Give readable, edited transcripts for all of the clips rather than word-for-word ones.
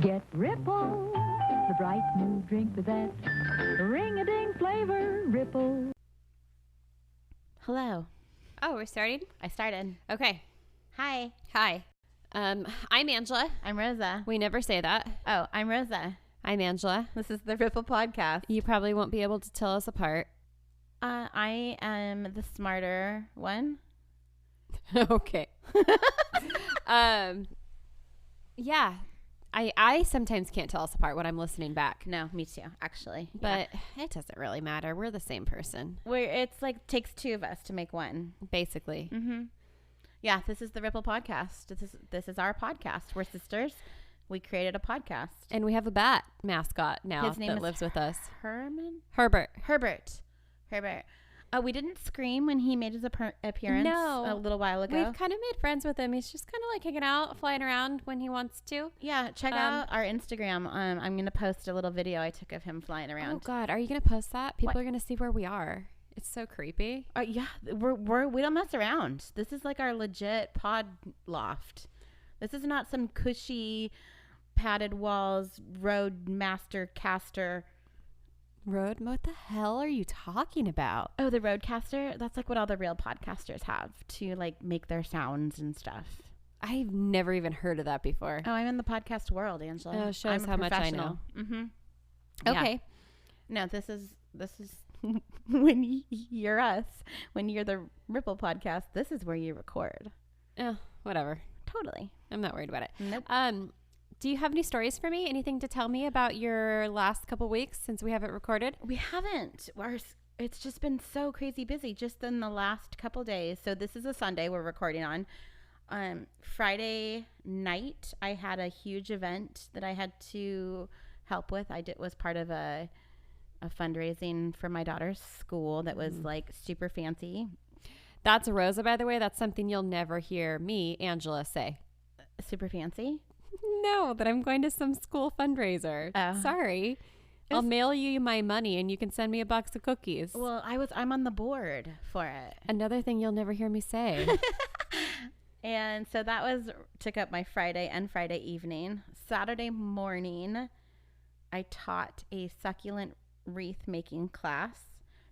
Get Ripple, the bright new drink with that ring-a-ding flavor. Ripple. Hello. Oh, we're starting? I started. Okay. Hi. Hi. I'm Angela. I'm Rosa. We never say that. Oh, I'm Rosa. I'm Angela. This is the Ripple Podcast. You probably won't be able to tell us apart. I am the smarter one. Okay. Yeah. I sometimes can't tell us apart when I'm listening back. No, me too, actually. But it doesn't really matter. We're the same person. It's like takes two of us to make one. Basically. Mm-hmm. Yeah, this is the Ripple Podcast. This is our podcast. We're sisters. We created a podcast. And we have a bat mascot now that lives with us. Herbert. We didn't scream when he made his appearance a little while ago. We've kind of made friends with him. He's just kind of like hanging out, flying around when he wants to. Yeah, check out our Instagram. I'm going to post a little video I took of him flying around. Oh, God. Are you going to post that? People are going to see where we are. It's so creepy. Yeah, we don't mess around. This is like our legit pod loft. This is not some cushy, padded walls, Roadcaster. What the hell are you talking about? Oh, the Roadcaster? That's like what all the real podcasters have to like make their sounds and stuff. I've never even heard of that before. Oh, I'm in the podcast world, Angela. Oh, shows how much I know. Mm-hmm. Okay. Yeah. No, this is when you're us, when you're the Ripple Podcast, this is where you record. Oh, whatever. Totally. I'm not worried about it. Nope. Do you have any stories for me? Anything to tell me about your last couple weeks since we haven't recorded? We haven't. It's just been so crazy busy just in the last couple days. So this is a Sunday we're recording on. Friday night, I had a huge event that I had to help with. Was part of a fundraising for my daughter's school that was like super fancy. That's Rosa, by the way. That's something you'll never hear me, Angela, say. Super fancy? No, that I'm going to some school fundraiser. Oh. Sorry. I'll mail you my money and you can send me a box of cookies. Well, I'm on the board for it. Another thing you'll never hear me say. And so that took up my Friday and Friday evening. Saturday morning, I taught a succulent wreath making class.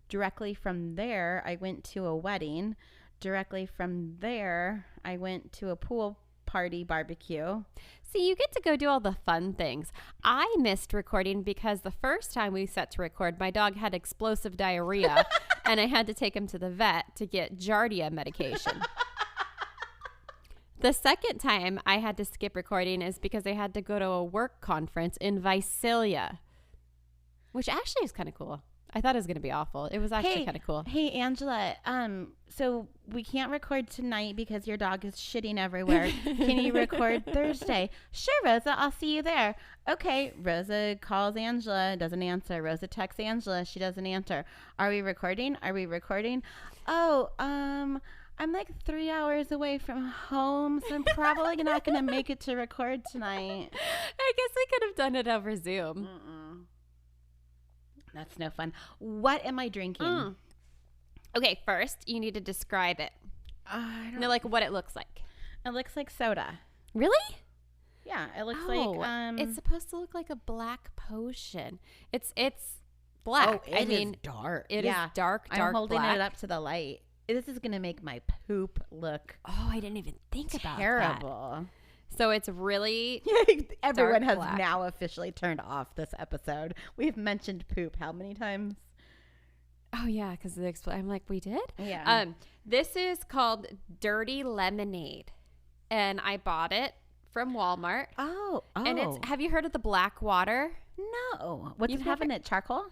Directly from there, I went to a wedding. Directly from there, I went to a pool party barbecue. See, you get to go do all the fun things. I missed recording because the first time we set to record, my dog had explosive diarrhea and I had to take him to the vet to get Giardia medication. The second time I had to skip recording is because I had to go to a work conference in Visalia, which actually is kind of cool. I thought it was going to be awful. It was actually kind of cool. Hey, Angela, so we can't record tonight because your dog is shitting everywhere. Can you record Thursday? Sure, Rosa, I'll see you there. Okay, Rosa calls Angela, doesn't answer. Rosa texts Angela, she doesn't answer. Are we recording? Oh, I'm like 3 hours away from home, so I'm probably not going to make it to record tonight. I guess we could have done it over Zoom. That's no fun. What am I drinking? Okay, first you need to describe it. Like what it looks like. It looks like soda. Really? Yeah, it looks like it's supposed to look like a black potion. It's black. Oh, it is dark. It is dark. I'm holding black. it up to the light. This is gonna make my poop look. Oh, I didn't even think about that. Terrible. So it's really everyone has black. Now officially turned off this episode. We've mentioned poop how many times? Oh yeah, because I'm like, we did? Yeah. This is called Dirty Lemonade, and I bought it from Walmart. Oh. And have you heard of the black water? No. What's it have in it? Charcoal?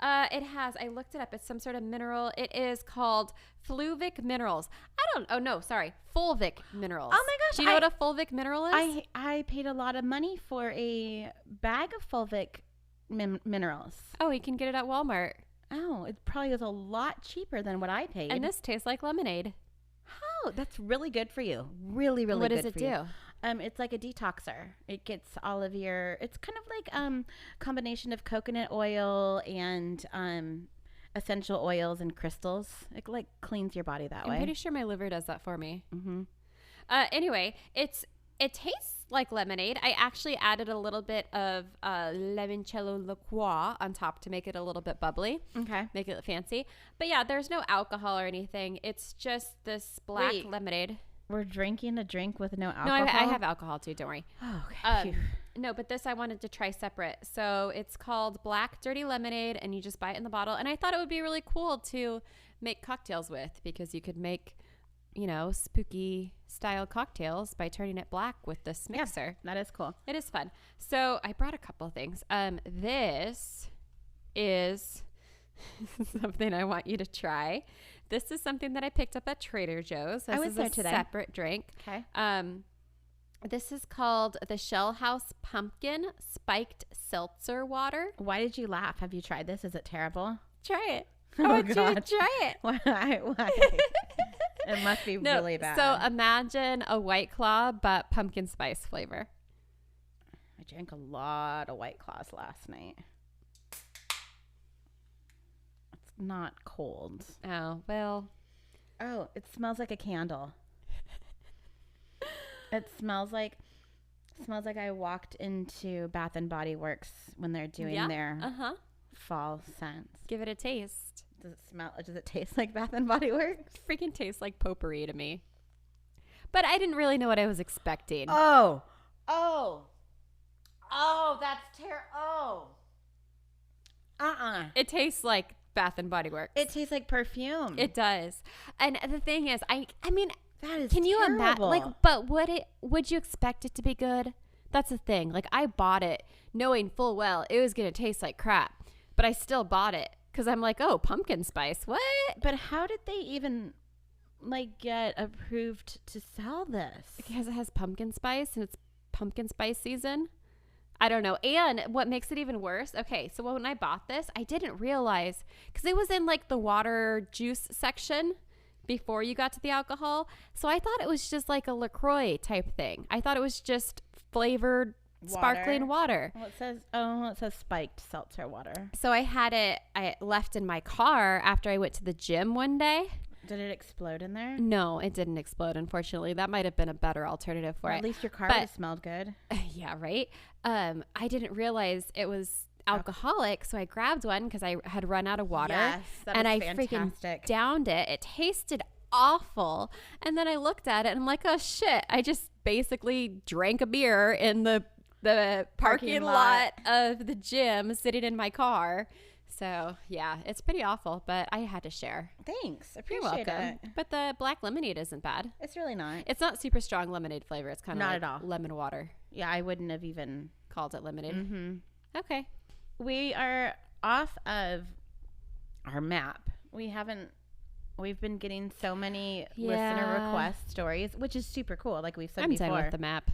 It has. I looked it up. It's some sort of mineral. It is called Fulvic Minerals. Fulvic Minerals. Oh my gosh. Do you know what a fulvic mineral is? I paid a lot of money for a bag of fulvic minerals. Oh, you can get it at Walmart. Oh, it probably is a lot cheaper than what I paid. And this tastes like lemonade. Oh, that's really good for you. Really, really good for you. What does it do? It's like a detoxer. It gets all of it's kind of like combination of coconut oil and essential oils and crystals. It like cleans your body that way. I'm pretty sure my liver does that for me. Mm-hmm. Anyway, it's It tastes like lemonade. I actually added a little bit of Limoncello La Croix on top to make it a little bit bubbly. Okay. Make it fancy. But yeah, there's no alcohol or anything. It's just this black lemonade. We're drinking a drink with no alcohol? No, I have alcohol too. Don't worry. Oh, okay. No, but this I wanted to try separate. So it's called Black Dirty Lemonade, and you just buy it in the bottle. And I thought it would be really cool to make cocktails with, because you could make, spooky style cocktails by turning it black with this mixer. Yeah, that is cool. It is fun. So I brought a couple of things. This is something I want you to try. This is something that I picked up at Trader Joe's. This I was is there a today. separate drink. Okay. This is called the Shell House Pumpkin Spiked Seltzer Water. Why did you laugh? Have you tried this? Is it terrible? Try it. Oh, I want you to God. try it. Why? It must be really bad. So imagine a White Claw, but pumpkin spice flavor. I drank a lot of White Claws last night. It's not cold. Oh, well. Oh, it smells like a candle. It smells like I walked into Bath and Body Works when they're doing their fall scents. Give it a taste. Does it taste like Bath and Body Works? Freaking tastes like potpourri to me. But I didn't really know what I was expecting. Oh, that's terrible. It tastes like Bath and Body Works. It tastes like perfume. It does. And the thing is, I mean, that is can you imagine? terrible. Like, but would you expect it to be good? That's the thing. Like, I bought it knowing full well it was going to taste like crap, but I still bought it because I'm like, oh, pumpkin spice. What? But how did they even get approved to sell this? Because it has pumpkin spice and it's pumpkin spice season. I don't know. And what makes it even worse, okay, so when I bought this, I didn't realize, because it was in like the water juice section before you got to the alcohol. So I thought it was just like a LaCroix type thing. I thought it was just flavored sparkling water. Well, it says spiked seltzer water. So I left in my car after I went to the gym one day. Did it explode in there? No, it didn't explode, unfortunately. That might have been a better alternative for it. At least your car would have smelled good. Yeah, right? I didn't realize it was alcoholic, so I grabbed one because I had run out of water. Yes, that and is I fantastic. freaking downed it. It tasted awful. And then I looked at it and I'm like, oh shit, I just basically drank a beer in the parking lot of the gym sitting in my car. So yeah, it's pretty awful, but I had to share. Thanks. You're Appreciate welcome. it. But the black lemonade isn't bad. It's really not. It's not super strong lemonade flavor. It's kind of Not like at all. lemon water. Yeah, I wouldn't have even Called it lemonade. Mm-hmm. Okay. We are off of our map. We've been getting so many listener request stories, which is super cool. Like we've said I'm before. done with the map.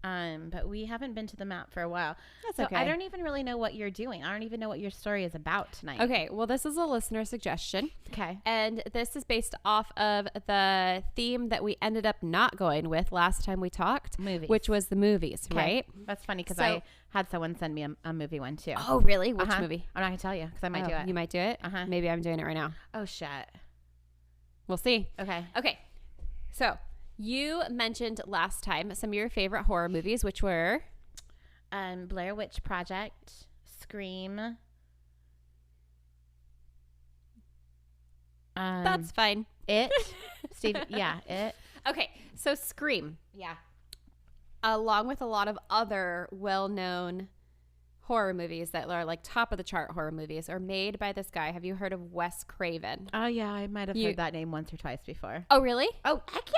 But we haven't been to the map for a while. That's so okay. I don't even really know what you're doing. I don't even know what your story is about tonight. Okay. Well, this is a listener suggestion. Okay. And this is based off of the theme that we ended up not going with last time we talked. Movies. Which was the movies, Okay. right? That's funny because So- I had someone send me a movie one too. Oh, really? Which Uh-huh. movie? I'm not going to tell you because I might do it. You might do it? Uh-huh. Maybe I'm doing it right now. Oh, shit. We'll see. Okay. Okay. So you mentioned last time some of your favorite horror movies, which were... Blair Witch Project, Scream. That's fine. It. Steve. Yeah, It. Okay. So Scream, Yeah. along with a lot of other well-known horror movies that are like top of the chart horror movies, are made by this guy. Have you heard of Wes Craven? Oh, yeah. I might have heard that name once or twice before. Oh, really? Oh, heck yeah.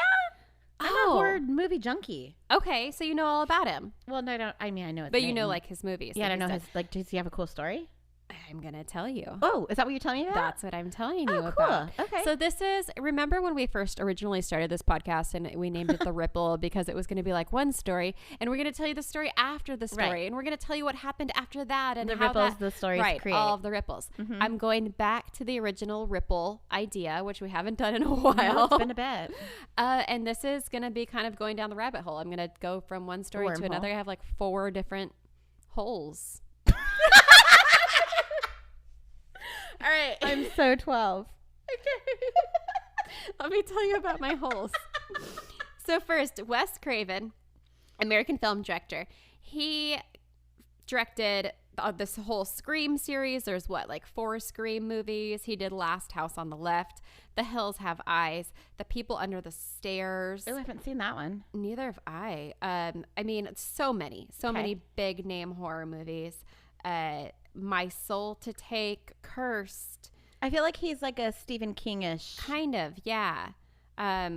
I'm a horror movie junkie. Okay, so you know all about him. Well, no, I don't. I mean, I know his But name. you know, like, his movies. Yeah, I that don't know he's his, like, does he have a cool story? I'm going to tell you. Oh, is that what you're telling me about? That's what I'm telling you Oh, about. cool. Okay. So this is, remember when we first originally started this podcast and we named it The Ripple because it was going to be like one story, and we're going to tell you the story after the story, Right. and we're going to tell you what happened after that and The how ripples that, the stories right, create. all of the ripples. Mhm. I'm going back to the original Ripple idea, which we haven't done in a No, while. it's been a bit. And this is going to be kind of going down the rabbit hole. I'm going to go from one story to Wormhole. another. I have like 4 different holes. All right. I'm so 12. Let me tell you about my holes. So first, Wes Craven American film director. He directed this whole Scream series. There's like 4 Scream movies. He did Last House on the Left, The Hills Have Eyes, The People Under the Stairs. Oh, I haven't seen that one. Neither have I. I mean, so many big name horror movies. My Soul to Take, Cursed. I feel like he's like a Stephen King-ish. Kind of, yeah. Let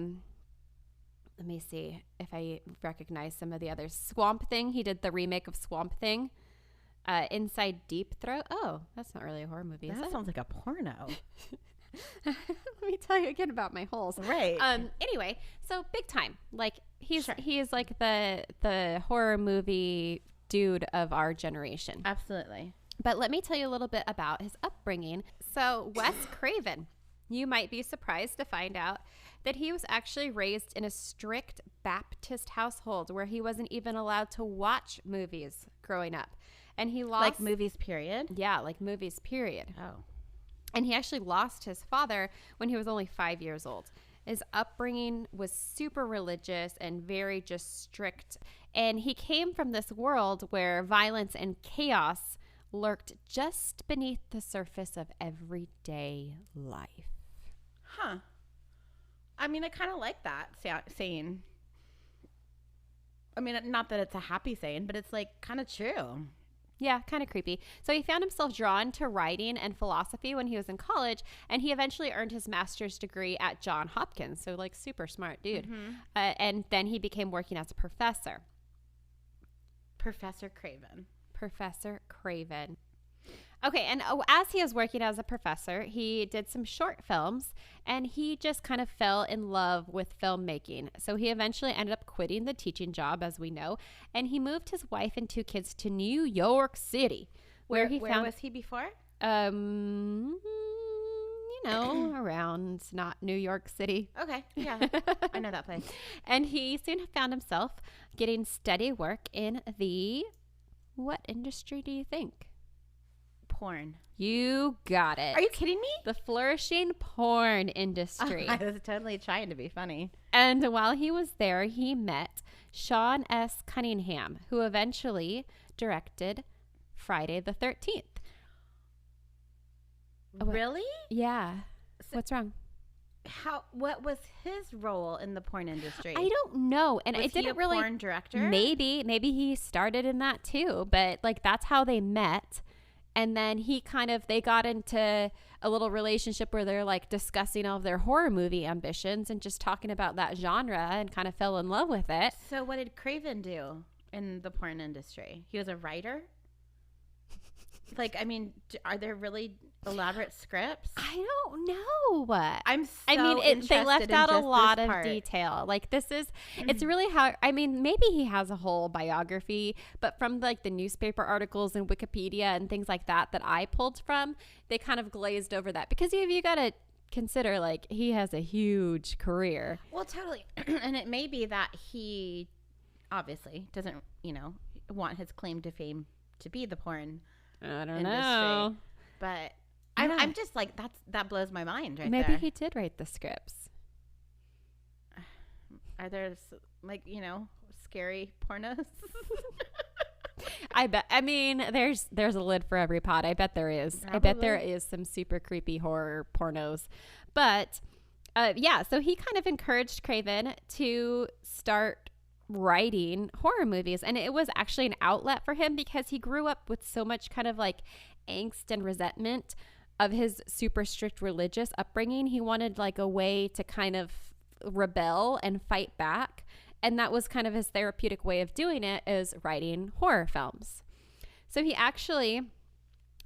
me see if I recognize some of the others. Swamp Thing. He did the remake of Swamp Thing. Inside Deep Throat. Oh, that's not really a horror movie. That sounds like a porno. Let me tell you again about my holes. Right. Anyway, so big time. Like he is like the horror movie dude of our generation. Absolutely. But let me tell you a little bit about his upbringing. So Wes Craven, you might be surprised to find out that he was actually raised in a strict Baptist household where he wasn't even allowed to watch movies growing up. And he lost... Like movies, period? Yeah, like movies, period. Oh. And he actually lost his father when he was only 5 years old. His upbringing was super religious and very just strict. And he came from this world where violence and chaos lurked just beneath the surface of everyday life. Huh. I mean, I kind of like that saying. I mean, not that it's a happy saying, but it's like kind of true. Yeah, kind of creepy. So he found himself drawn to writing and philosophy when he was in college, and he eventually earned his master's degree at Johns Hopkins. So like super smart dude. Mm-hmm. And then he became working as a professor. Professor Craven. Professor Craven. Okay, and as he was working as a professor, he did some short films, and he just kind of fell in love with filmmaking. So he eventually ended up quitting the teaching job, as we know, and he moved his wife and 2 kids to New York City, where where was he before? Around not New York City. Okay, yeah, I know that place. And he soon found himself getting steady work in the, what industry do you think? Porn. You got it. Are you kidding me? The flourishing porn industry. I was totally trying to be funny. And while he was there, he met Sean S. Cunningham, who eventually directed Friday the 13th. Really? Yeah. So what's wrong? What was his role in the porn industry? I don't know. And was it didn't he a really porn director? Maybe he started in that too, but like that's how they met. And then they got into a little relationship where they're like discussing all of their horror movie ambitions and just talking about that genre and kind of fell in love with it. So what did Craven do in the porn industry? He was a writer? Like, I mean, are there really elaborate scripts? I don't know. They left out a lot of detail. Like this is, it's really how, I mean, maybe he has a whole biography, but from like the newspaper articles and Wikipedia and things like that I pulled from, they kind of glazed over that because you got to consider like he has a huge career. Well, totally. And it may be that he obviously doesn't, want his claim to fame to be the porn I don't industry. know. But Yeah. I'm just like, that blows my mind right Maybe there. he did write the scripts. Are there scary pornos? I bet. I mean, there's a lid for every pot. I bet there is. Probably. I bet there is some super creepy horror pornos. But so he kind of encouraged Craven to start writing horror movies, and it was actually an outlet for him because he grew up with so much kind of like angst and resentment of his super strict religious upbringing. He wanted like a way to kind of rebel and fight back, and that was kind of his therapeutic way of doing it, is writing horror films. So he actually,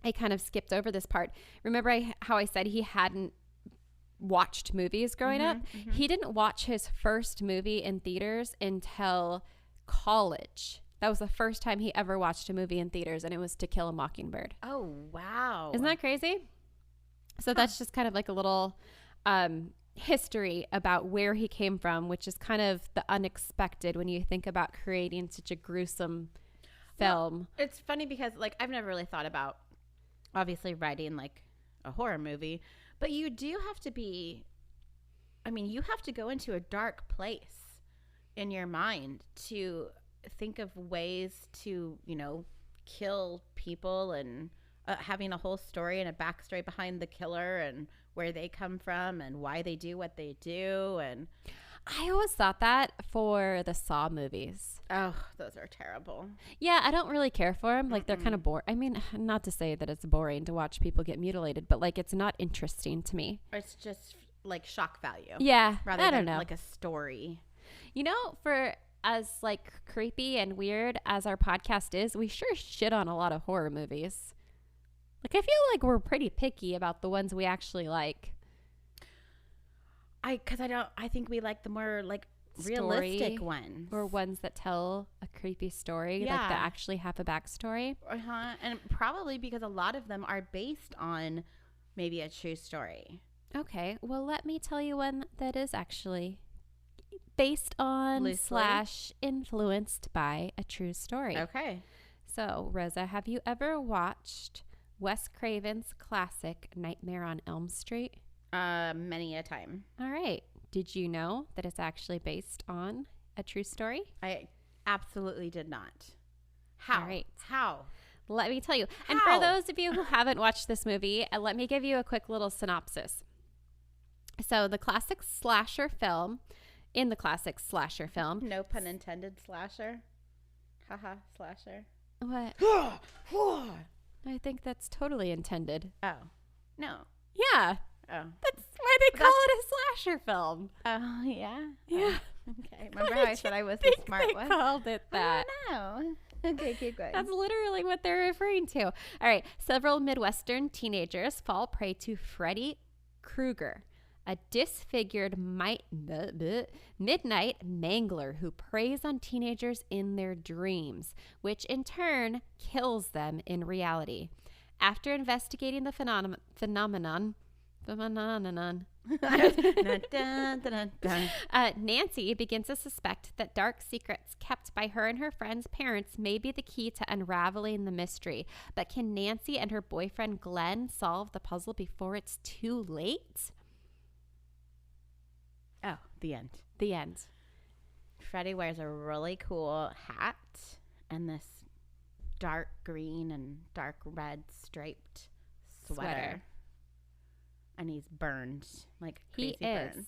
I kind of skipped over this part. Remember how I said he hadn't watched movies growing up? Mm-hmm. He didn't watch his first movie in theaters until college. That was the first time he ever watched a movie in theaters, and it was To Kill a Mockingbird. Oh, wow. Isn't that crazy? So that's just kind of like a little history about where he came from, which is kind of the unexpected when you think about creating such a gruesome film. Well, it's funny because like I've never really thought about obviously writing like a horror movie, but you do have to be, I mean, you have to go into a dark place in your mind to think of ways to, kill people and having a whole story and a backstory behind the killer and where they come from and why they do what they do. And I always thought that for the Saw movies. oh, those are terrible. Yeah, I don't really care for them. Like, they're kind of boring. I mean, not to say that it's boring to watch people get mutilated, but like, it's not interesting to me. It's just like shock value. Yeah, Rather I than don't know. like a story. For as like creepy and weird as our podcast is, we sure shit on a lot of horror movies. Like, I feel like we're pretty picky about the ones we actually like. I think we like the more like realistic ones. Or ones that tell a creepy story, like Yeah. that actually have a backstory. And probably because a lot of them are based on maybe a true story. Okay, well, let me tell you one that is actually based on Loosely. / influenced by a true story. Okay. So, Rosa, have you ever watched Wes Craven's classic Nightmare on Elm Street? Many a time. All right. Did you know that it's actually based on a true story? I absolutely did not. How? All right. How? Let me tell you. And for How? those of you who haven't watched this movie, let me give you a quick little synopsis. So, in the classic slasher film, No pun intended, slasher. Haha, slasher. what? I think that's totally intended. Oh. No. Yeah. Oh. That's why they call it a slasher film. Oh, yeah? Yeah. Okay. Remember how I said I was the Think smart they one? called it that. No. Okay, keep going. That's literally what they're referring to. All right. Several Midwestern teenagers fall prey to Freddy Krueger, a disfigured midnight mangler who preys on teenagers in their dreams, which in turn kills them in reality. After investigating the phenomenon, Nancy begins to suspect that dark secrets kept by her and her friend's parents may be the key to unraveling the mystery. But can Nancy and her boyfriend Glenn solve the puzzle before it's too late? Oh, the end. The end. Freddy wears a really cool hat and this dark green and dark red striped sweater. And he's burned, like crazy burned.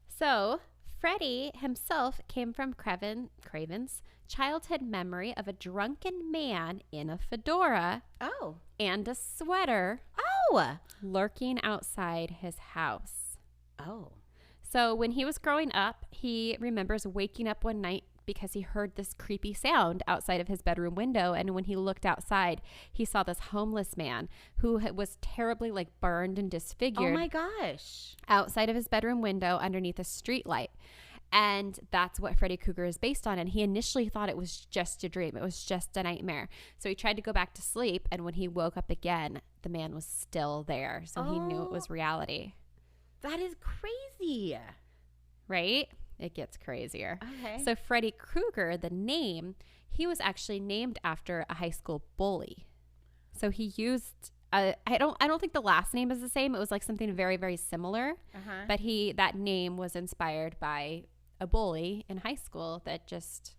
So, Freddy himself came from Craven's childhood memory of a drunken man in a fedora Oh. and a sweater Oh. lurking outside his house. Oh. So, when he was growing up, he remembers waking up one night because he heard this creepy sound outside of his bedroom window. And when he looked outside, he saw this homeless man who was terribly like burned and disfigured. Oh my gosh. Outside of his bedroom window underneath a street light. And that's what Freddy Krueger is based on. And he initially thought it was just a dream. It was just a nightmare. So he tried to go back to sleep. And when he woke up again, the man was still there. So he knew it was reality. That is crazy. Right? It gets crazier. Okay. So Freddy Krueger, the name, he was actually named after a high school bully. So he used I don't think the last name is the same. It was like something very, very similar. But that name was inspired by a bully in high school that just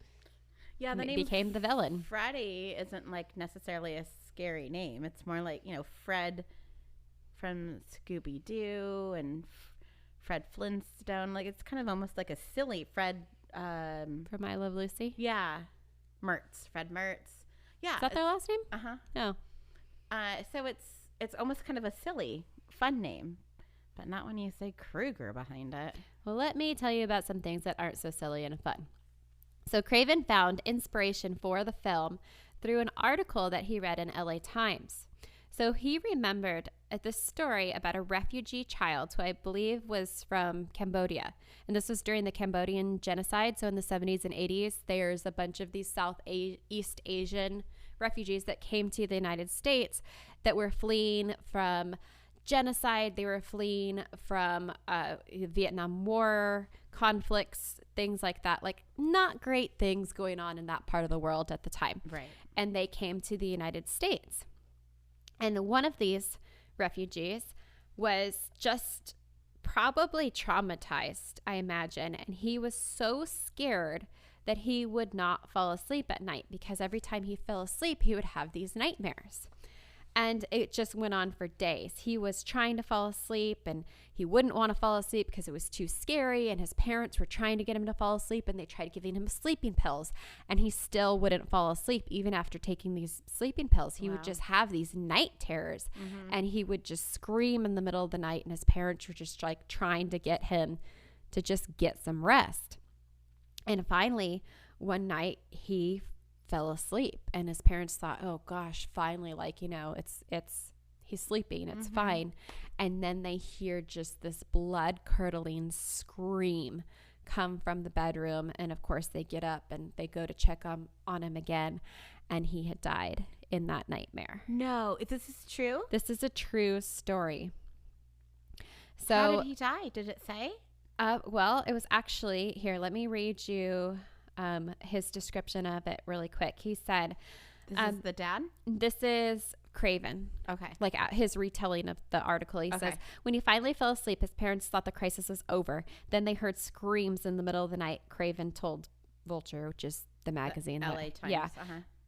the name became the villain. Freddy isn't like necessarily a scary name. It's more like, Fred from Scooby-Doo and Fred Flintstone. Like, it's kind of almost like a silly Fred. From I Love Lucy? Yeah. Mertz. Fred Mertz. Yeah. Is that their last name? Uh-huh. No. So it's almost kind of a silly, fun name. But not when you say Krueger behind it. Well, let me tell you about some things that aren't so silly and fun. So Craven found inspiration for the film through an article that he read in LA Times. So he remembered this story about a refugee child who I believe was from Cambodia. And this was during the Cambodian genocide. So in the 70s and 80s, there's a bunch of these Southeast Asian refugees that came to the United States that were fleeing from genocide. They were fleeing from Vietnam War conflicts, things like that. Like, not great things going on in that part of the world at the time. Right. And they came to the United States. And one of these refugees was just probably traumatized, I imagine. And he was so scared that he would not fall asleep at night because every time he fell asleep, he would have these nightmares. And it just went on for days. He was trying to fall asleep and he wouldn't want to fall asleep because it was too scary. And his parents were trying to get him to fall asleep and they tried giving him sleeping pills. And he still wouldn't fall asleep even after taking these sleeping pills. He would just have these night terrors and he would just scream in the middle of the night. And his parents were just like trying to get him to just get some rest. And finally, one night he fell asleep and his parents thought, oh gosh, finally, like, you know, he's sleeping, it's fine. And then they hear just this blood curdling scream come from the bedroom. And of course they get up and they go to check on him again. And he had died in that nightmare. No, this is true? This is a true story. So how did he die? Did it say? Well, it was actually, here, let me read you his description of it really quick. He said, This is the dad? This is Craven. Okay. Like his retelling of the article. He says, when he finally fell asleep, his parents thought the crisis was over. Then they heard screams in the middle of the night. Craven told Vulture, which is the magazine. The LA Times.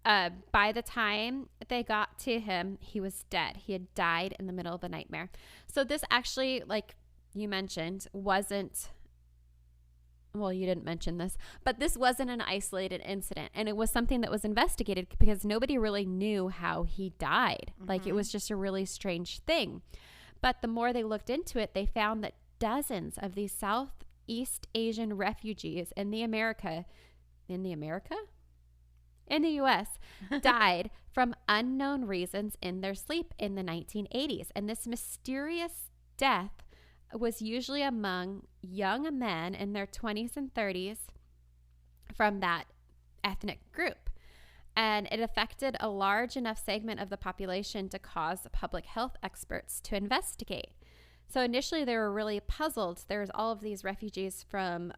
Yeah. By the time they got to him, he was dead. He had died in the middle of the nightmare. So this actually, like you mentioned, wasn't... Well, you didn't mention this, but this wasn't an isolated incident. And it was something that was investigated because nobody really knew how he died. Like it was just a really strange thing. But the more they looked into it, they found that dozens of these Southeast Asian refugees in the U.S. died from unknown reasons in their sleep in the 1980s. And this mysterious death was usually among young men in their 20s and 30s from that ethnic group. And it affected a large enough segment of the population to cause public health experts to investigate. So initially they were really puzzled. There was all of these refugees from,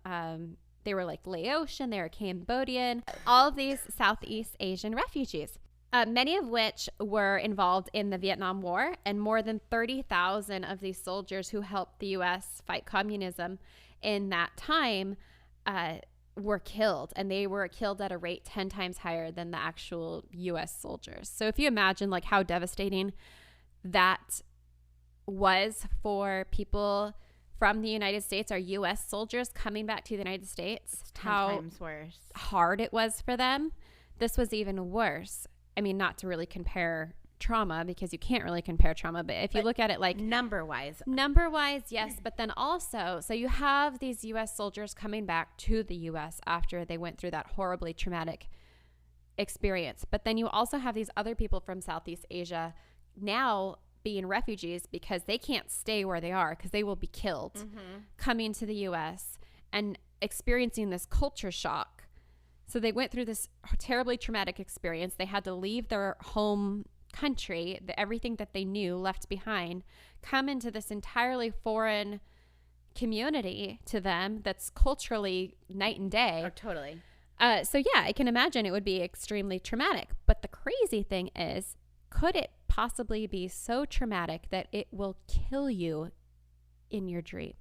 they were like Laotian, they were Cambodian, all of these Southeast Asian refugees. Many of which were involved in the Vietnam War, and more than 30,000 of these soldiers who helped the U.S. fight communism in that time were killed, and they were killed at a rate 10 times higher than the actual U.S. soldiers. So if you imagine like how devastating that was for people from the United States, our U.S. soldiers coming back to the United States, it's 10 times worse. Hard it was for them, this was even worse. I mean, not to really compare trauma because you can't really compare trauma, but if you look at it like number wise, yes. But then also, so you have these U.S. soldiers coming back to the U.S. after they went through that horribly traumatic experience. But then you also have these other people from Southeast Asia now being refugees because they can't stay where they are because they will be killed, coming to the U.S. and experiencing this culture shock. So they went through this terribly traumatic experience. They had to leave their home country, everything that they knew left behind, come into this entirely foreign community to them that's culturally night and day. Oh, totally. So yeah, I can imagine it would be extremely traumatic. But the crazy thing is, could it possibly be so traumatic that it will kill you in your dreams?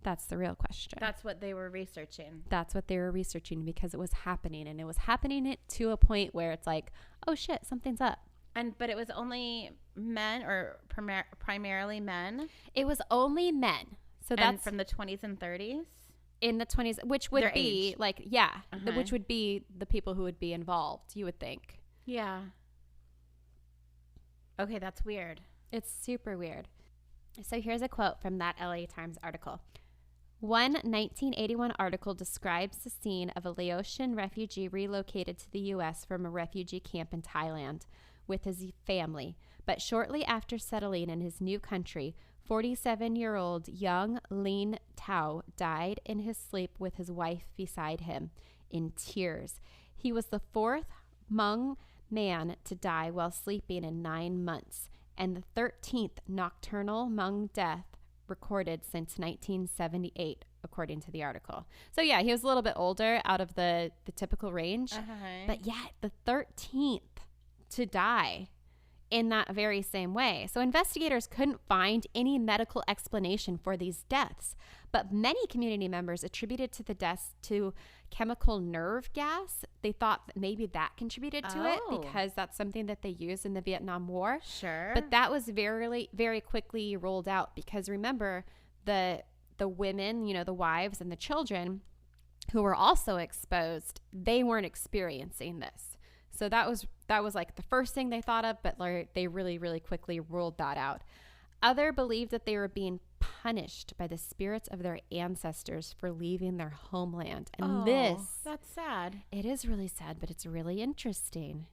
That's the real question. That's what they were researching. That's what they were researching because it was happening, and it was happening to a point where it's like, oh shit, something's up. But it was only men, or primarily men? It was only men. So that's from the 20s and 30s? In the 20s, which would Their be age. like, which would be the people who would be involved, you would think. Yeah. Okay, that's weird. It's super weird. So here's a quote from that LA Times article. One 1981 article describes the scene of a Laotian refugee relocated to the U.S. from a refugee camp in Thailand with his family. But shortly after settling in his new country, 47-year-old young Lin Tao died in his sleep with his wife beside him in tears. He was the fourth Hmong man to die while sleeping in 9 months, and the 13th nocturnal Hmong death recorded since 1978, according to the article. So yeah, he was a little bit older out of the typical range, but yeah, the 13th to die in that very same way. So investigators couldn't find any medical explanation for these deaths, But many community members attributed to the deaths to chemical nerve gas. They thought that maybe that contributed to it because that's something that they used in the Vietnam War. Sure. But that was very, very quickly rolled out because remember, the women, the wives and the children who were also exposed, they weren't experiencing this. So that was like the first thing they thought of, but they really, really quickly ruled that out. Other believed that they were being punished by the spirits of their ancestors for leaving their homeland. And that's sad. It is really sad, but it's really interesting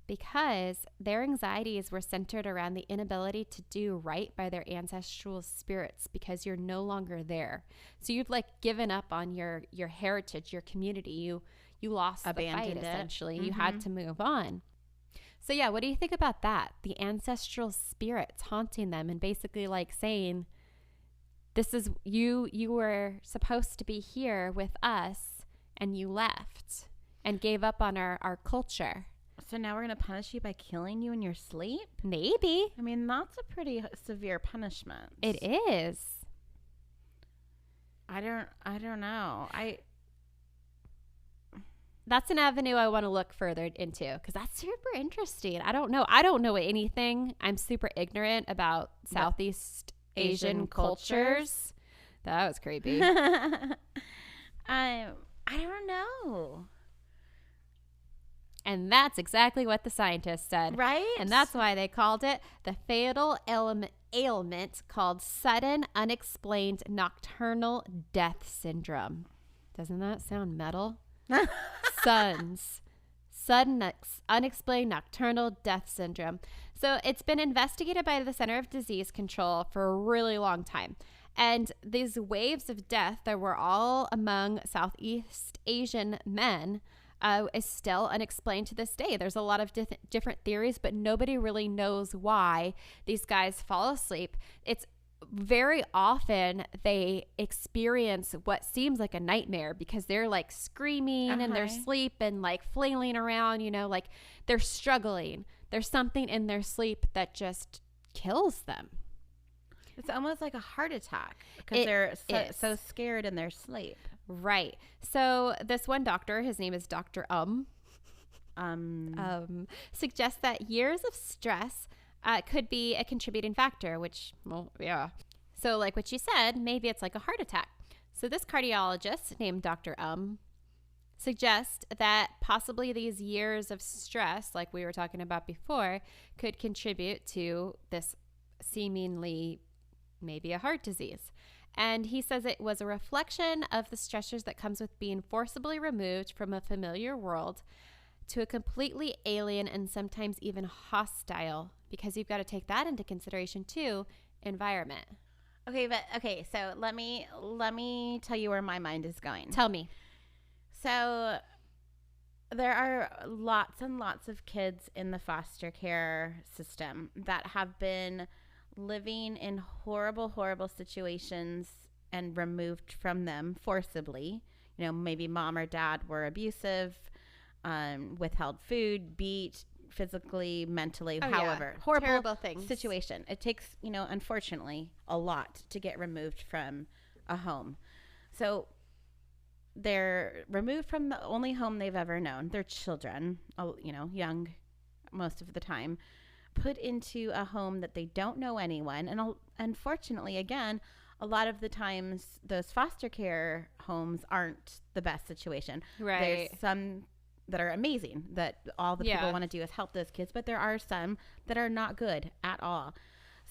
because their anxieties were centered around the inability to do right by their ancestral spirits because you're no longer there. So you've given up on your heritage, your community. You lost Abandoned the fight, essentially. Mm-hmm. You had to move on. So yeah, what do you think about that? The ancestral spirits haunting them and basically saying, this is you were supposed to be here with us and you left and gave up on our culture. So now we're going to punish you by killing you in your sleep? Maybe. I mean, that's a pretty severe punishment. It is. I don't know. That's an avenue I want to look further into because that's super interesting. I don't know anything. I'm super ignorant about Southeast Asian cultures. That was creepy. I don't know. And that's exactly what the scientists said. Right? And that's why they called it the fatal ailment called sudden unexplained nocturnal death syndrome. Doesn't that sound metal? Sudden unexplained nocturnal death syndrome. So it's been investigated by the Center of Disease Control for a really long time. And these waves of death that were all among Southeast Asian men is still unexplained to this day. There's a lot of different theories, but nobody really knows why these guys fall asleep. It's very often they experience what seems like a nightmare because they're screaming in their sleep and flailing around, they're struggling. There's something in their sleep that just kills them. It's almost like a heart attack because they're so scared in their sleep. Right. So this one doctor, his name is Dr. Suggests that years of stress could be a contributing factor, which, well, yeah. So like what you said, maybe it's like a heart attack. So this cardiologist named Dr. Suggests that possibly these years of stress, like we were talking about before, could contribute to this seemingly maybe a heart disease. And he says it was a reflection of the stressors that comes with being forcibly removed from a familiar world to a completely alien and sometimes even hostile, because you've got to take that into consideration too, environment. Okay, so let me tell you where my mind is going. Tell me. So there are lots and lots of kids in the foster care system that have been living in horrible, horrible situations and removed from them forcibly. You know, maybe mom or dad were abusive, withheld food, beat physically, mentally, however. Yeah. Horrible Terrible things. situation. It takes, unfortunately, a lot to get removed from a home. So they're removed from the only home they've ever known. They're children, young most of the time, put into a home that they don't know anyone. And unfortunately, again, a lot of the times those foster care homes aren't the best situation. Right. There's some that are amazing that all the people want to do is help those kids, but there are some that are not good at all.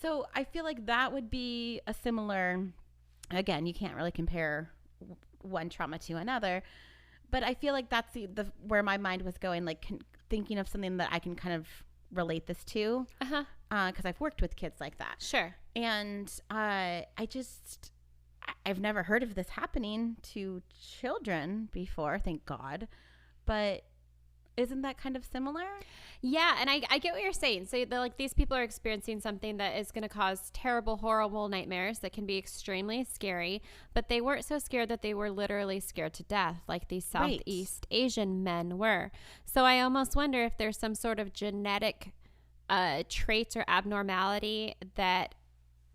So I feel like that would be a similar, again, you can't really compare one trauma to another, but I feel like that's the where my mind was going, like thinking of something that I can kind of relate this to, because I've worked with kids like that. Sure. And I've never heard of this happening to children before, thank God. But isn't that kind of similar? Yeah, and I get what you're saying. So these people are experiencing something that is going to cause terrible, horrible nightmares that can be extremely scary, but they weren't so scared that they were literally scared to death like these Southeast Asian men were. So I almost wonder if there's some sort of genetic traits or abnormality that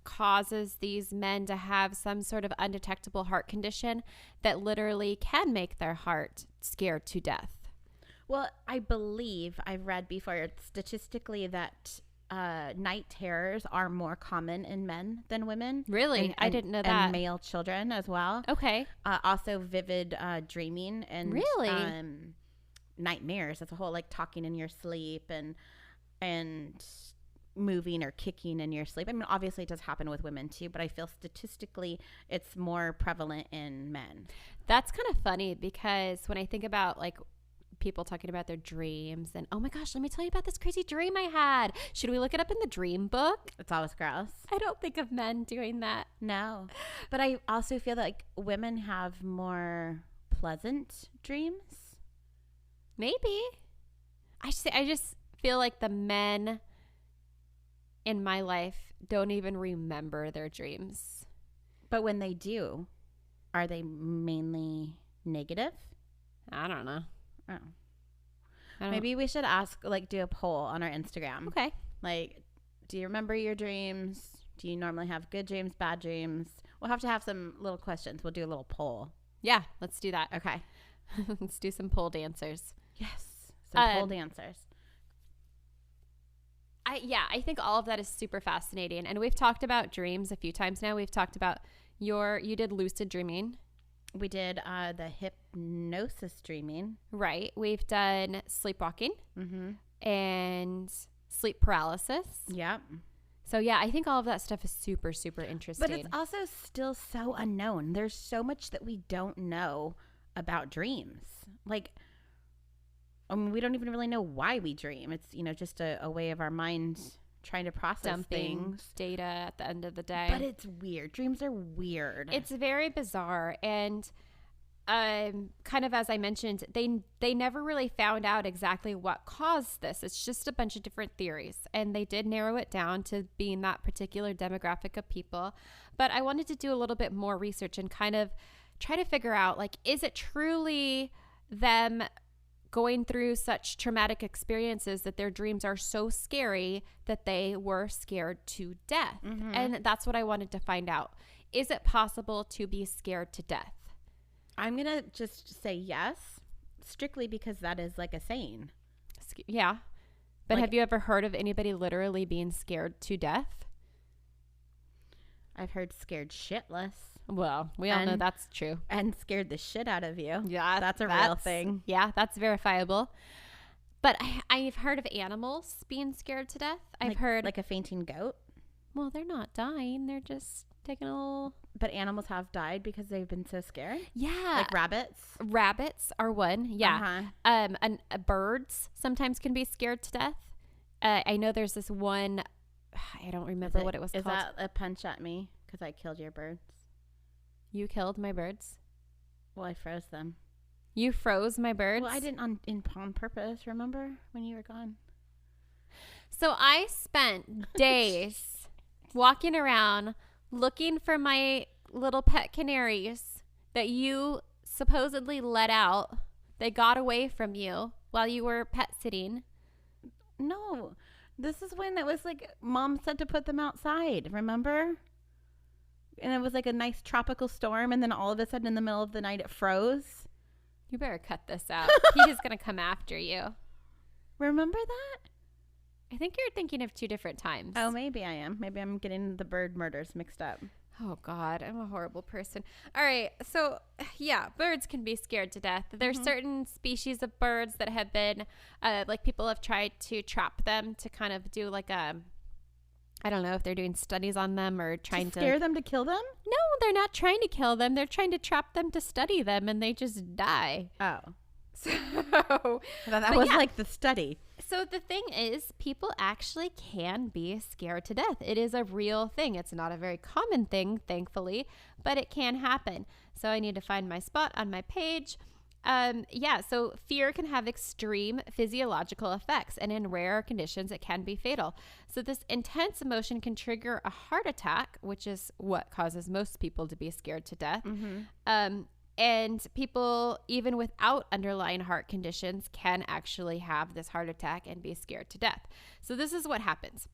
causes these men to have some sort of undetectable heart condition that literally can make their heart scared to death. Well, I believe I've read before statistically that night terrors are more common in men than women. Really? I didn't know that. And male children as well. Okay. Also vivid dreaming and really nightmares as a whole, like talking in your sleep and moving or kicking in your sleep. I mean, obviously it does happen with women too, but I feel statistically it's more prevalent in men. That's kind of funny because when I think about like people talking about their dreams and, oh my gosh, let me tell you about this crazy dream I had. Should we look it up in the dream book? It's always gross. I don't think of men doing that. No. But I also feel like women have more pleasant dreams. Maybe. I just feel like the men in my life don't even remember their dreams. But when they do, are they mainly negative? I don't know. Oh. Maybe we should do a poll on our Instagram. Okay. Like, do you remember your dreams? Do you normally have good dreams, bad dreams? We'll have to have some little questions. We'll do a little poll. Yeah, let's do that. Okay. Let's do some pole dancers. Yes. Some pole dancers. I think all of that is super fascinating. And we've talked about dreams a few times now. We've talked about you did lucid dreaming. We did the hypnosis dreaming. Right. We've done sleepwalking and sleep paralysis. Yep. So, yeah, I think all of that stuff is super, super interesting. But it's also still so unknown. There's so much that we don't know about dreams. Like, I mean, we don't even really know why we dream. It's, just a way of our mind trying to process dumping things. Data at the end of the day. But it's weird. Dreams are weird. It's very bizarre. And kind of as I mentioned, they never really found out exactly what caused this. It's just a bunch of different theories. And they did narrow it down to being that particular demographic of people. But I wanted to do a little bit more research and kind of try to figure out, like, is it truly them going through such traumatic experiences that their dreams are so scary that they were scared to death? And that's what I wanted to find out. Is it possible to be scared to death? I'm going to just say yes, strictly because that is like a saying. Yeah. But have you ever heard of anybody literally being scared to death? I've heard scared shitless. Well, we all know that's true. And scared the shit out of you. Yeah. That's a real thing. Yeah, that's verifiable. But I've heard of animals being scared to death. I've heard. Like a fainting goat? Well, they're not dying. They're just taking a little. But animals have died because they've been so scared? Yeah. Like rabbits? Rabbits are one. Yeah. And birds sometimes can be scared to death. I know there's this one. I don't remember what it was called. Is that a punch at me because I killed your birds? You killed my birds? Well, I froze them. You froze my birds? Well, I didn't on purpose, remember? When you were gone. So I spent days walking around looking for my little pet canaries that you supposedly let out. They got away from you while you were pet sitting. No. This is when it was like Mom said to put them outside, remember? And it was like a nice tropical storm, and then all of a sudden in the middle of the night it froze. You better cut this out. He's going to come after you. Remember that? I think you're thinking of two different times. Oh, maybe I am. Maybe I'm getting the bird murders mixed up. Oh, God. I'm a horrible person. All right. So, yeah, birds can be scared to death. There's certain species of birds that have been, people have tried to trap them to kind of do like a, I don't know if they're doing studies on them or trying to scare them to kill them? No, they're not trying to kill them. They're trying to trap them to study them, and they just die. Oh. So that was like the study. So the thing is, people actually can be scared to death. It is a real thing. It's not a very common thing, thankfully, but it can happen. So I need to find my spot on my page. So fear can have extreme physiological effects, and in rare conditions, it can be fatal. So this intense emotion can trigger a heart attack, which is what causes most people to be scared to death. And people, even without underlying heart conditions, can actually have this heart attack and be scared to death. So this is what happens.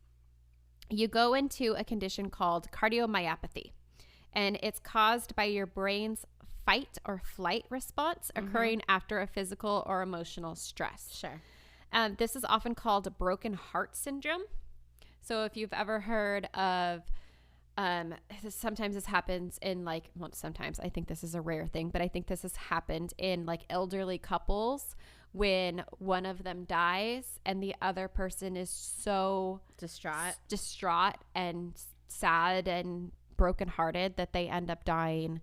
you go into a condition called cardiomyopathy, and it's caused by your brain's fight or flight response occurring after a physical or emotional stress. Sure. This is often called a broken heart syndrome. So if you've ever heard of, sometimes this happens in sometimes I think this is a rare thing, but I think this has happened in like elderly couples when one of them dies and the other person is so distraught and sad and brokenhearted that they end up dying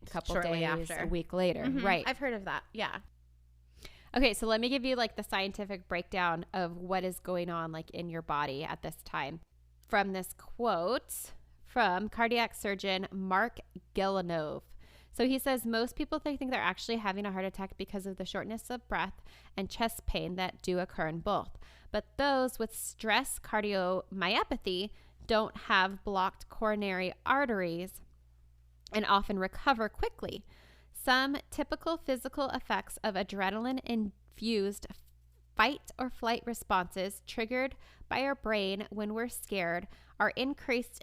a couple Shortly days, after. a week later. Mm-hmm. Right. I've heard of that. Yeah. Okay, so let me give you like the scientific breakdown of what is going on like in your body at this time. From this quote from cardiac surgeon Mark Gelanov. So he says most people think they're actually having a heart attack because of the shortness of breath and chest pain that do occur in both. But those with stress cardiomyopathy don't have blocked coronary arteries and often recover quickly. Some typical physical effects of adrenaline-infused fight or flight responses triggered by our brain when we're scared are increases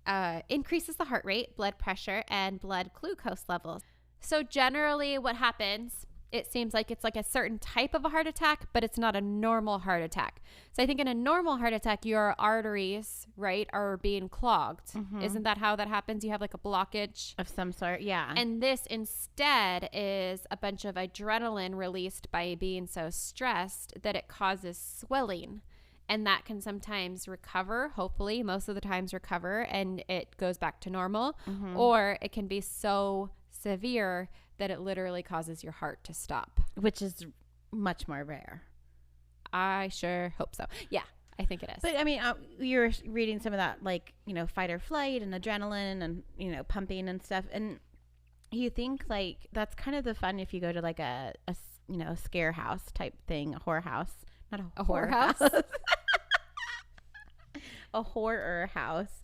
the heart rate, blood pressure, and blood glucose levels. So generally what happens, it seems like it's like a certain type of a heart attack, but it's not a normal heart attack. So I think in a normal heart attack, your arteries, right, are being clogged. Mm-hmm. Isn't that how that happens? You have like a blockage Of some sort. Yeah. and this instead is a bunch of adrenaline released by being so stressed that it causes swelling. And that can sometimes recover, hopefully, most of the times recover, and it goes back to normal. Mm-hmm. Or it can be so severe that it literally causes your heart to stop. Which is much more rare. I sure hope so. Yeah, I think it is. But I mean, you're reading some of that, like, fight or flight and adrenaline and, pumping and stuff. And you think like that's kind of the fun if you go to like a scare house type thing, a horror house, not a horror house. A horror house.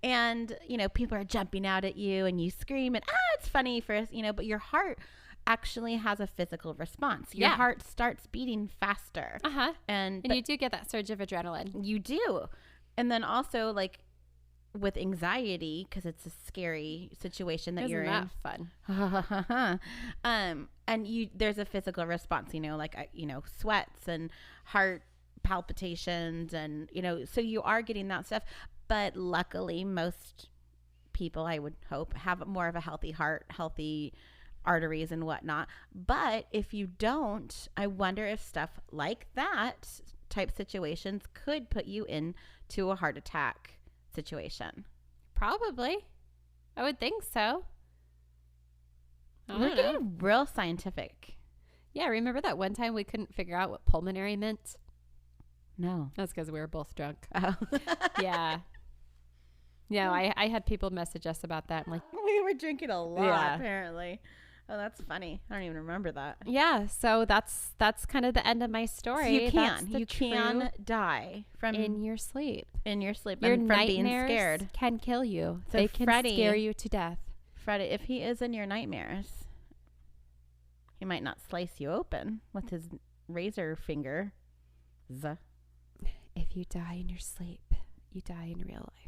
And, people are jumping out at you and you scream and, it's funny for us, but your heart actually has a physical response. Your heart starts beating faster. Uh-huh. And you do get that surge of adrenaline. You do. And then also like with anxiety, because it's a scary situation that you're in. Fun. And there's a physical response, sweats and heart palpitations and, so you are getting that stuff. But luckily, most people, I would hope, have more of a healthy heart, healthy arteries and whatnot. But if you don't, I wonder if stuff like that type situations could put you into a heart attack situation. Probably. I would think so. We're getting real scientific. Yeah, remember that one time we couldn't figure out what pulmonary meant? No. That's because we were both drunk. Oh. Yeah. No, I had people message us about that. I'm like, we were drinking a lot, Yeah. apparently. Oh, that's funny. I don't even remember that. yeah. So that's kind of the end of my story. So you That's can. the You can truth die from in your sleep. in your sleep Your and from being nightmares scared. can kill you. So they can Freddie- scare you to death. Freddie, if he is in your nightmares, he might not slice you open with his razor finger. If you die in your sleep, you die in real life.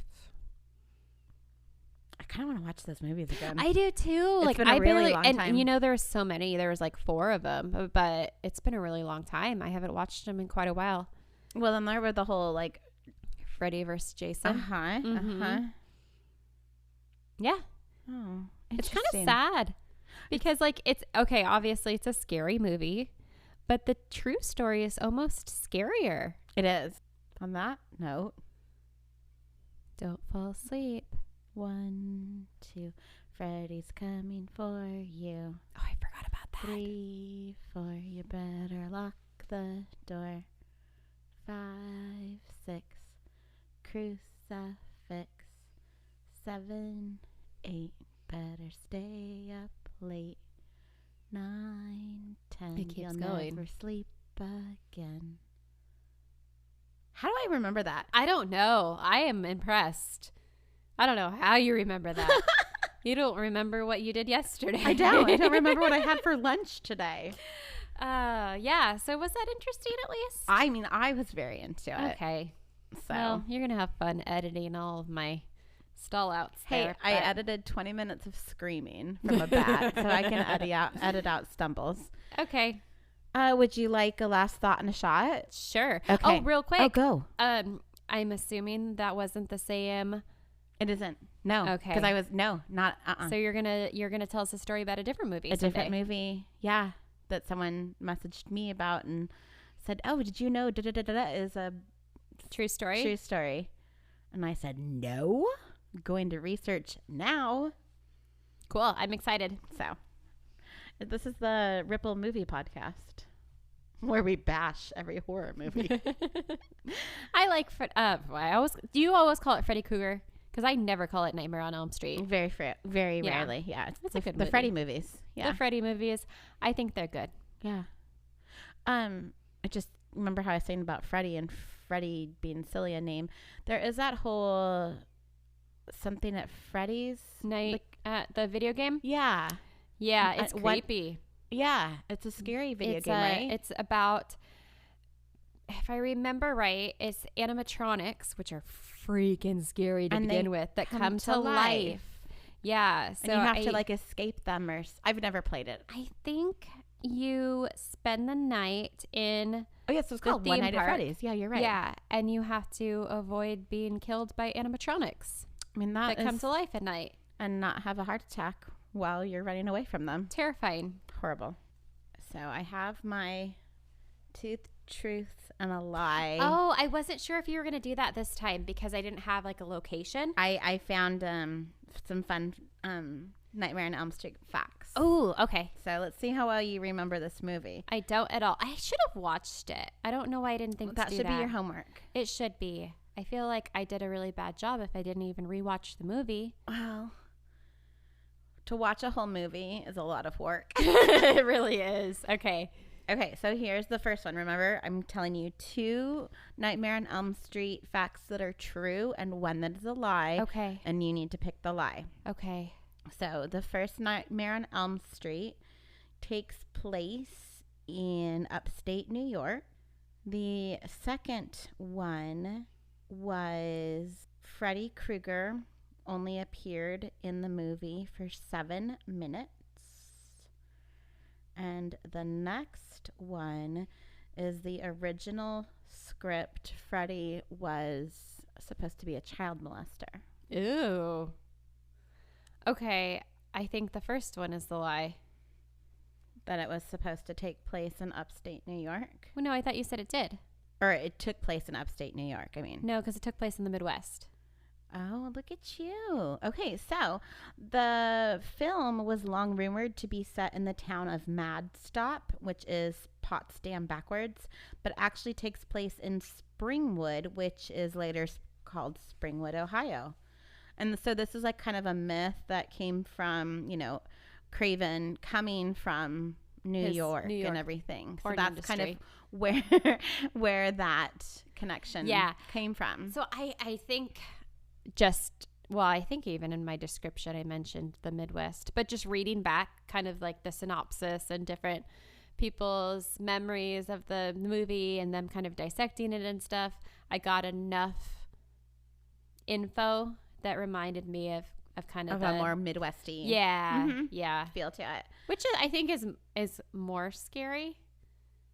I kind of want to watch those movies again. I do too. It's like been a I really barely, long and time. there was so many. There was like 4 of them, but it's been a really long time. I haven't watched them in quite a while. Well, then there were the whole like, Freddy versus Jason. Yeah, Oh, it's kind of interesting. sad because like it's okay. Obviously, it's a scary movie, but the true story is almost scarier. It is. On that note, Don't fall asleep. 1, 2, Freddy's coming for you. Oh, I forgot about that. 3, 4, you better lock the door. 5, 6, crucifix. 7, 8, better stay up late. 9, 10, It keeps you'll going. never sleep again. How do I remember that? I don't know. I am impressed. I don't know how you remember that. You don't remember what you did yesterday. I don't. I don't remember what I had for lunch today. Yeah. So was that interesting at least? I mean, I was very into it. Okay. So Well, you're going to have fun editing all of my stall outs hey, there. I edited 20 minutes of screaming from a bat, so I can edit out stumbles. Okay. Would you like a last thought and a shot? Sure. Okay. Oh, real quick. Oh, go. I'm assuming that wasn't the same. It isn't. No. Okay. Because not. So you're gonna tell us a story about a different movie. A someday. different movie. Yeah. That someone messaged me about and said, "Oh, did you know is a True story. true story?" And I said, "No. Going to research now." Cool. I'm excited. So, this is the Ripple Movie Podcast, where we bash every horror movie. I like. Do you always call it Freddy Krueger? Because I never call it Nightmare on Elm Street. Very Yeah. rarely. Yeah, It's a good the movie. Freddy movies. Yeah, The Freddy movies, I think they're good. yeah. I just remember how I was saying about Freddy and Freddy being silly a name. There is that whole something at Freddy's Night at the video game. Yeah, Yeah, it's what- creepy. yeah. It's a scary video It's game, right? It's about, if I remember right, it's animatronics, which are freaking scary to And they begin with, that come to life. Yeah, so and you have to like escape them, or I've never played it. I think you spend the night in Oh yes, it's the called One theme Night park. at Freddy's. Yeah, you're right. Yeah, and you have to avoid being killed by animatronics I mean that come is- to life at night. and not have a heart attack while you're running away from them. Terrifying. Horrible. So I have my tooth, truth, and a lie. Oh, I wasn't sure if you were going to do that this time because I didn't have like a location. I found some fun Nightmare on Elm Street facts. Oh, okay. So let's see how well you remember this movie. I don't at all. I should have watched it. I don't know why I didn't think That to do should that. be your homework. It should be. I feel like I did a really bad job if I didn't even rewatch the movie. Well, to watch a whole movie is a lot of work. It really is. Okay. Okay, so here's the first one. Remember, I'm telling you 2 Nightmare on Elm Street facts that are true and one that is a lie. Okay. And you need to pick the lie. Okay. So the first Nightmare on Elm Street takes place in upstate New York. The second one was Freddy Krueger only appeared in the movie for 7 minutes. And the next one is the original script. Freddy was supposed to be a child molester. Ooh. Okay. I think the first one is the lie. That it was supposed to take place in upstate New York. Well, no, I thought you said it did. Or it took place in upstate New York, I mean. No, because it took place in the Midwest. Oh, look at you. Okay, so the film was long rumored to be set in the town of Madstop, which is Potsdam backwards, but actually takes place in Springwood, which is later called Springwood, Ohio. And so this is like kind of a myth that came from, Craven coming from New York and everything. So porn that's kind of industry. where that connection came from. So I think I think even in my description I mentioned the Midwest, but just reading back kind of like the synopsis and different people's memories of the movie and them kind of dissecting it and stuff, I got enough info that reminded me of kind of a more Midwesty yeah feel to it. Which I think is more scary.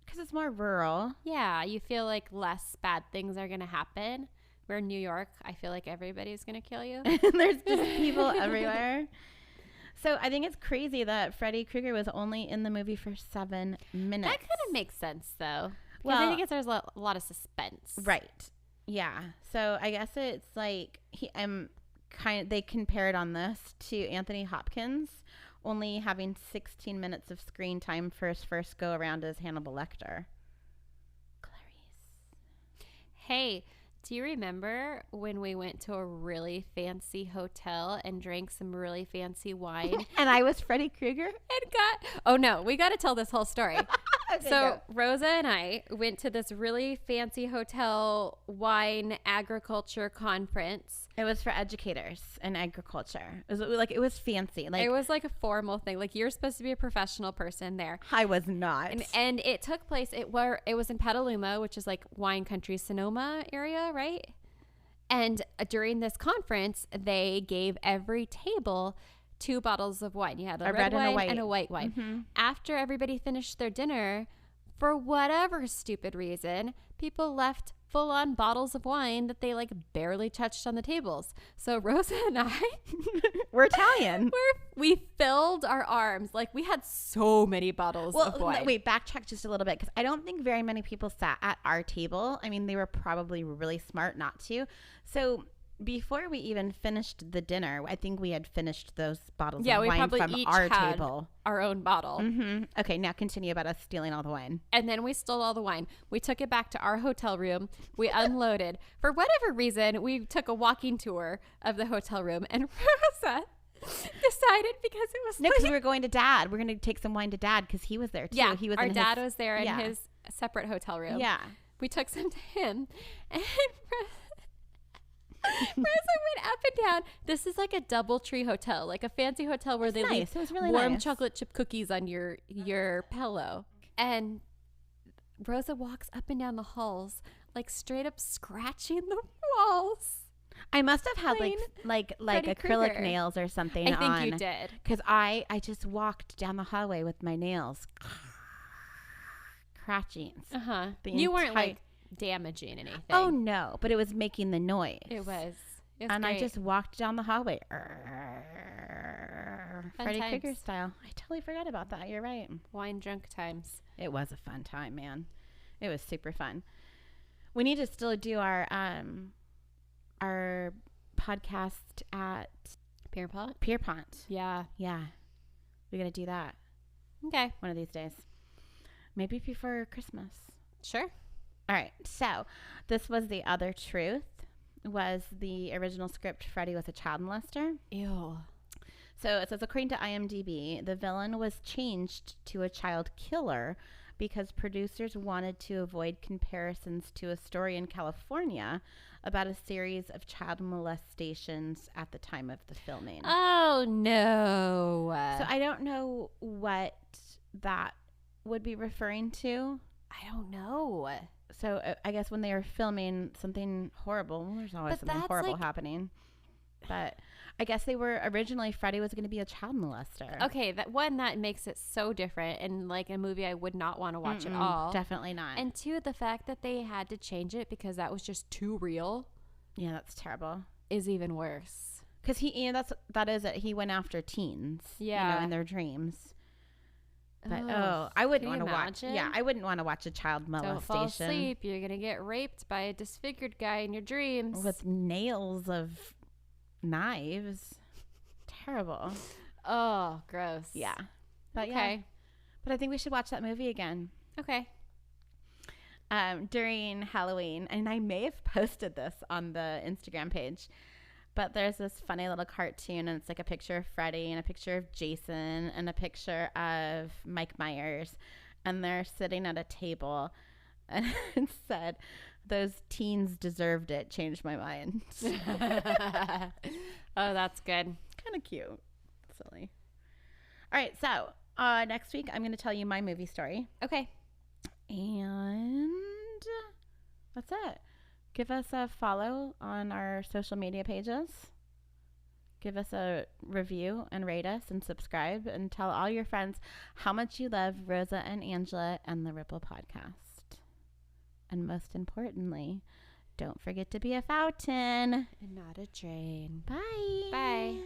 Because it's more rural. Yeah, you feel like less bad things are going to happen. Where in New York, I feel like everybody's going to kill you. There's just people everywhere. So I think it's crazy that Freddy Krueger was only in the movie for 7 minutes. That kind of makes sense, though. Well, I think there's a lot of suspense. Right. Yeah. So I guess it's like they compared on this to Anthony Hopkins only having 16 minutes of screen time for his first go around as Hannibal Lecter. Clarice. Hey, do you remember when we went to a really fancy hotel and drank some really fancy wine? And I was Freddy Krueger? Oh no, we got to tell this whole story. Okay, So Rosa and I went to this really fancy hotel wine agriculture conference. It was for educators in agriculture. It was fancy. Like It was like a formal thing. Like you're supposed to be a professional person there. I was not. And it took place, it was in Petaluma, which is like wine country, Sonoma area, right? And during this conference, they gave every table 2 bottles of wine. You had a red wine and a white wine. Mm-hmm. After everybody finished their dinner, for whatever stupid reason, people left full-on bottles of wine that they like barely touched on the tables. So Rosa and I, We're Italian. we filled our arms. Like we had so many bottles of wine. Wait, backtrack just a little bit because I don't think very many people sat at our table. I mean, they were probably really smart not to. So before we even finished the dinner, I think we had finished those bottles of wine probably from each our had table. Our own bottle. Mm-hmm. Okay, now continue about us stealing all the wine. And then we stole all the wine. We took it back to our hotel room. We unloaded. For whatever reason, we took a walking tour of the hotel room. And Rosa decided because it was No, because we were going to Dad. We're going to take some wine to Dad because he was there too. Yeah, he was our in dad was there in yeah. his separate hotel room. Yeah. We took some to him. And Rosa went up and down. This is like a DoubleTree hotel, like a fancy hotel where they nice. leave It was really warm nice. chocolate chip cookies on your pillow. And Rosa walks up and down the halls, like straight up scratching the walls. I must have had Plain like Freddy acrylic Krueger. nails or something I think on. you did. Because I just walked down the hallway with my nails scratching. Uh-huh. The You weren't entire- like damaging anything. Oh no, but it was making the noise. It was. And great. I just walked down the hallway. Freddy times. Krueger style. I totally forgot about that. You're right. Wine drunk times. It was a fun time, man. It was super fun. We need to still do our podcast at Pierpont. Yeah. Yeah. We're going to do that Okay. one of these days. Maybe before Christmas. Sure. All right. So this was The Other Truth. Was the original script Freddy was a child molester. Ew. So it says, according to IMDb, the villain was changed to a child killer because producers wanted to avoid comparisons to a story in California about a series of child molestations at the time of the filming. Oh, no. So I don't know what that would be referring to. I don't know. So I guess when they were filming something horrible, there's always But something that's horrible like- happening. But I guess they were originally, Freddy was going to be a child molester. Okay, that makes it so different, and like a movie I would not want to watch at all. Definitely not. And two, the fact that they had to change it because that was just too real Yeah, that's terrible. is even worse. Because that is it. He went after teens. Yeah. in their dreams. But Ugh, I wouldn't can want you to watch. imagine? Yeah, I wouldn't want to watch a child molestation. Don't fall asleep. You're gonna get raped by a disfigured guy in your dreams. With nails of knives. Terrible. Oh, gross. Yeah. But Okay. yeah. But I think we should watch that movie again. Okay. During Halloween, and I may have posted this on the Instagram page, but there's this funny little cartoon, and it's like a picture of Freddy and a picture of Jason and a picture of Mike Myers, and they're sitting at a table, and it said, "Those teens deserved it. Changed my mind." Oh, that's good. Kind of cute. Silly. All right, so next week I'm going to tell you my movie story. Okay. And that's it. Give us a follow on our social media pages. Give us a review and rate us and subscribe and tell all your friends how much you love Rosa and Angela and the Ripple podcast. And most importantly, don't forget to be a fountain And not a drain. Bye. Bye.